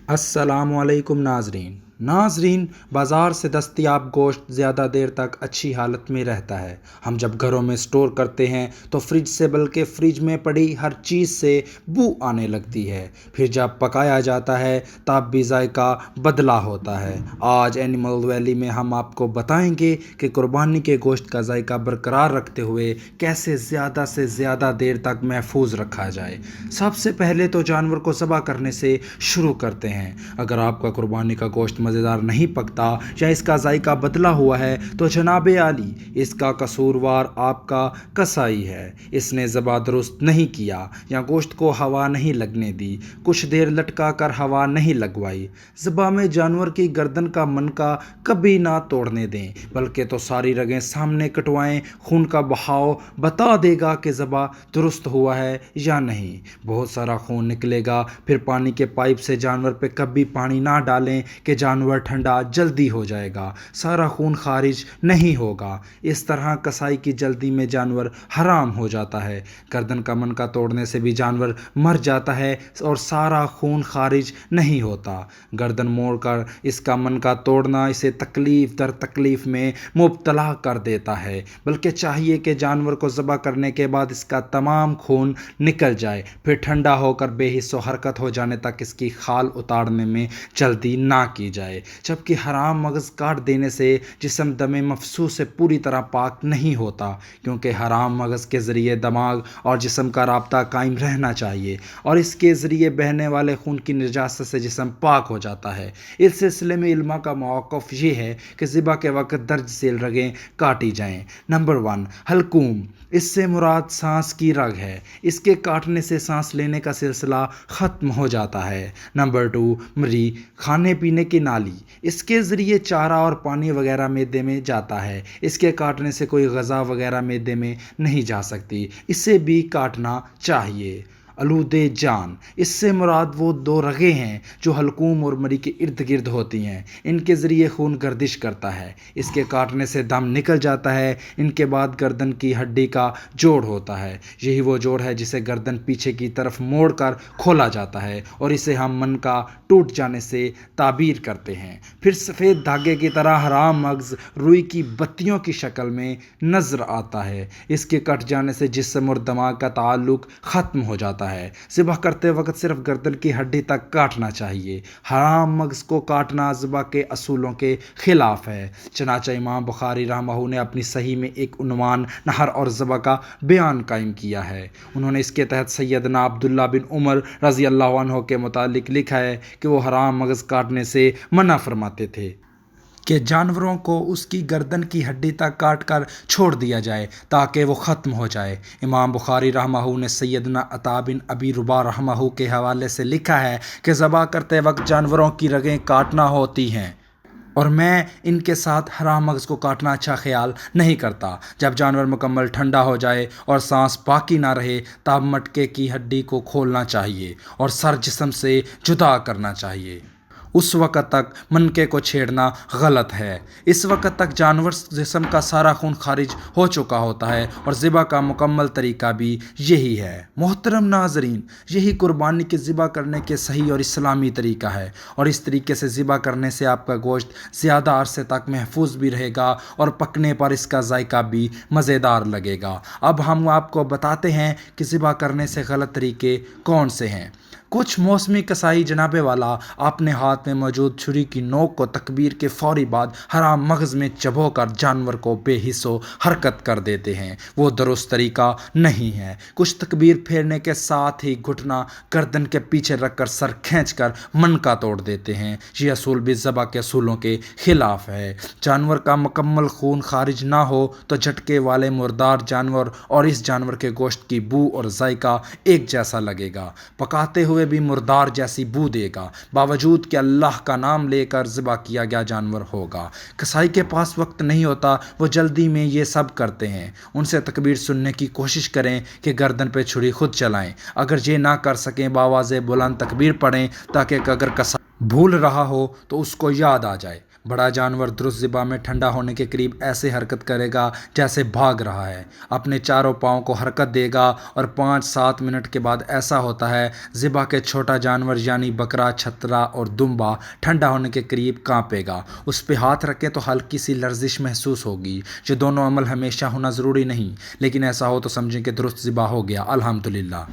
السلام علیکم ناظرین بازار سے دستیاب گوشت زیادہ دیر تک اچھی حالت میں رہتا ہے۔ ہم جب گھروں میں سٹور کرتے ہیں تو فریج سے بلکہ فریج میں پڑی ہر چیز سے بو آنے لگتی ہے، پھر جب پکایا جاتا ہے تب بھی ذائقہ بدلا ہوتا ہے۔ آج اینیمل ویلی میں ہم آپ کو بتائیں گے کہ قربانی کے گوشت کا ذائقہ برقرار رکھتے ہوئے کیسے زیادہ سے زیادہ دیر تک محفوظ رکھا جائے۔ سب سے پہلے تو جانور کو ذبح کرنے سے شروع کرتے ہیں۔ اگر آپ کا قربانی کا گوشت مزیدار نہیں پکتا یا اس کا ذائقہ بدلا ہوا ہے تو جناب عالی، اس کا قصوروار آپ کا کسائی ہے۔ اس نے ذبح درست نہیں کیا یا گوشت کو ہوا نہیں لگنے دی، کچھ دیر لٹکا کر ہوا نہیں لگوائی۔ ذبح میں جانور کی گردن کا منکا کبھی نہ توڑنے دیں، بلکہ تو ساری رگیں سامنے کٹوائیں۔ خون کا بہاؤ بتا دے گا کہ ذبح درست ہوا ہے یا نہیں۔ بہت سارا خون نکلے گا، پھر پانی کے پائپ سے جانور پہ کبھی پانی نہ ڈالیں کہ جانور ٹھنڈا جلدی ہو جائے گا، سارا خون خارج نہیں ہوگا۔ اس طرح کسائی کی جلدی میں جانور حرام ہو جاتا ہے۔ گردن کا منکا توڑنے سے بھی جانور مر جاتا ہے اور سارا خون خارج نہیں ہوتا۔ گردن موڑ کر اس کا منکا توڑنا اسے تکلیف در تکلیف میں مبتلا کر دیتا ہے، بلکہ چاہیے کہ جانور کو ذبح کرنے کے بعد اس کا تمام خون نکل جائے، پھر ٹھنڈا ہو کر بے حس و حرکت ہو جانے تک اس کی کھال اتارنے میں جلدی نہ کی جائے۔ جبکہ حرام مغز کاٹ دینے سے جسم دم مفسوس سے پوری طرح پاک نہیں ہوتا، کیونکہ حرام مغز کے ذریعے دماغ اور جسم کا رابطہ قائم رہنا چاہیے اور اس کے ذریعے بہنے والے خون کی نجاست سے جسم پاک ہو جاتا ہے۔ اس سلسلے میں علماء کا موقف یہ ہے کہ ذبح کے وقت درج ذیل رگیں کاٹی جائیں۔ نمبر 1، حلقوم۔ اس سے مراد سانس کی رگ ہے، اس کے کاٹنے سے سانس لینے کا سلسلہ ختم ہو جاتا ہے۔ نمبر 2، مری، کھانے پینے کی نالی۔ اس کے ذریعے چارہ اور پانی وغیرہ معدے میں جاتا ہے، اس کے کاٹنے سے کوئی غذا وغیرہ معدے میں نہیں جا سکتی، اسے بھی کاٹنا چاہیے۔ علود جان۔ اس سے مراد وہ 2 رگیں ہیں جو حلقوم اور مری کے ارد گرد ہوتی ہیں، ان کے ذریعے خون گردش کرتا ہے، اس کے کاٹنے سے دم نکل جاتا ہے۔ ان کے بعد گردن کی ہڈی کا جوڑ ہوتا ہے، یہی وہ جوڑ ہے جسے گردن پیچھے کی طرف موڑ کر کھولا جاتا ہے اور اسے ہم منکا ٹوٹ جانے سے تعبیر کرتے ہیں۔ پھر سفید دھاگے کی طرح حرام مغز روئی کی بتیوں کی شکل میں نظر آتا ہے، اس کے کٹ جانے سے جسم اور دماغ کا تعلق ختم ہو جاتا ہے۔ ذبح کرتے وقت صرف گردن کی ہڈی تک کاٹنا چاہیے۔ حرام مغز کو کاٹنا ذبح کے اصولوں کے خلاف ہے۔ چنانچہ امام بخاری رحمہ اللہ نے اپنی صحیح میں ایک عنوان نحر اور ذبح کا بیان قائم کیا ہے۔ انہوں نے اس کے تحت سیدنا عبداللہ بن عمر رضی اللہ عنہ کے متعلق لکھا ہے کہ وہ حرام مغز کاٹنے سے منع فرماتے تھے کہ جانوروں کو اس کی گردن کی ہڈی تک کاٹ کر چھوڑ دیا جائے تاکہ وہ ختم ہو جائے۔ امام بخاری رحمہ اللہ نے سیدنا عطا بن ابی رباح رحمہ اللہ کے حوالے سے لکھا ہے کہ ذبح کرتے وقت جانوروں کی رگیں کاٹنا ہوتی ہیں اور میں ان کے ساتھ حرام مغز کو کاٹنا اچھا خیال نہیں کرتا۔ جب جانور مکمل ٹھنڈا ہو جائے اور سانس باقی نہ رہے تب مٹکے کی ہڈی کو کھولنا چاہیے اور سر جسم سے جدا کرنا چاہیے۔ اس وقت تک منکے کو چھیڑنا غلط ہے۔ اس وقت تک جانور جسم کا سارا خون خارج ہو چکا ہوتا ہے اور ذبح کا مکمل طریقہ بھی یہی ہے۔ محترم ناظرین، یہی قربانی کے ذبح کرنے کے صحیح اور اسلامی طریقہ ہے اور اس طریقے سے ذبح کرنے سے آپ کا گوشت زیادہ عرصے تک محفوظ بھی رہے گا اور پکنے پر اس کا ذائقہ بھی مزیدار لگے گا۔ اب ہم آپ کو بتاتے ہیں کہ ذبح کرنے سے غلط طریقے کون سے ہیں۔ کچھ موسمی کسائی جناب والا اپنے ہاتھ میں موجود چھری کی نوک کو تکبیر کے فوری بعد حرام مغز میں چبو کر جانور کو بے حس و حرکت کر دیتے ہیں، وہ درست طریقہ نہیں ہے۔ کچھ تکبیر پھیرنے کے ساتھ ہی گھٹنا گردن کے پیچھے رکھ کر سر کھینچ کر منکا توڑ دیتے ہیں، یہ اصول بھی ذبح کے اصولوں کے خلاف ہے۔ جانور کا مکمل خون خارج نہ ہو تو جھٹکے والے مردار جانور اور اس جانور کے گوشت کی بو اور ذائقہ ایک جیسا لگے گا، پکاتے ہوئے بھی مردار جیسی بو دے گا، باوجود کہ اللہ کا نام لے کر ذبح کیا گیا جانور ہوگا۔ کسائی کے پاس وقت نہیں ہوتا، وہ جلدی میں یہ سب کرتے ہیں۔ ان سے تکبیر سننے کی کوشش کریں کہ گردن پہ چھری خود چلائیں۔ اگر یہ نہ کر سکیں بآواز بلند تکبیر پڑھیں تاکہ اگر کسائی بھول رہا ہو تو اس کو یاد آ جائے۔ بڑا جانور درست ذبح میں ٹھنڈا ہونے کے قریب ایسے حرکت کرے گا جیسے بھاگ رہا ہے، اپنے چاروں پاؤں کو حرکت دے گا، اور 5-7 منٹ کے بعد ایسا ہوتا ہے ذبح کے چھوٹا جانور یعنی بکرا، چھترا اور دمبا ٹھنڈا ہونے کے قریب کانپے گا، اس پہ ہاتھ رکھے تو ہلکی سی لرزش محسوس ہوگی۔ یہ دونوں عمل ہمیشہ ہونا ضروری نہیں، لیکن ایسا ہو تو سمجھیں کہ درست ذبح ہو گیا، الحمدللہ۔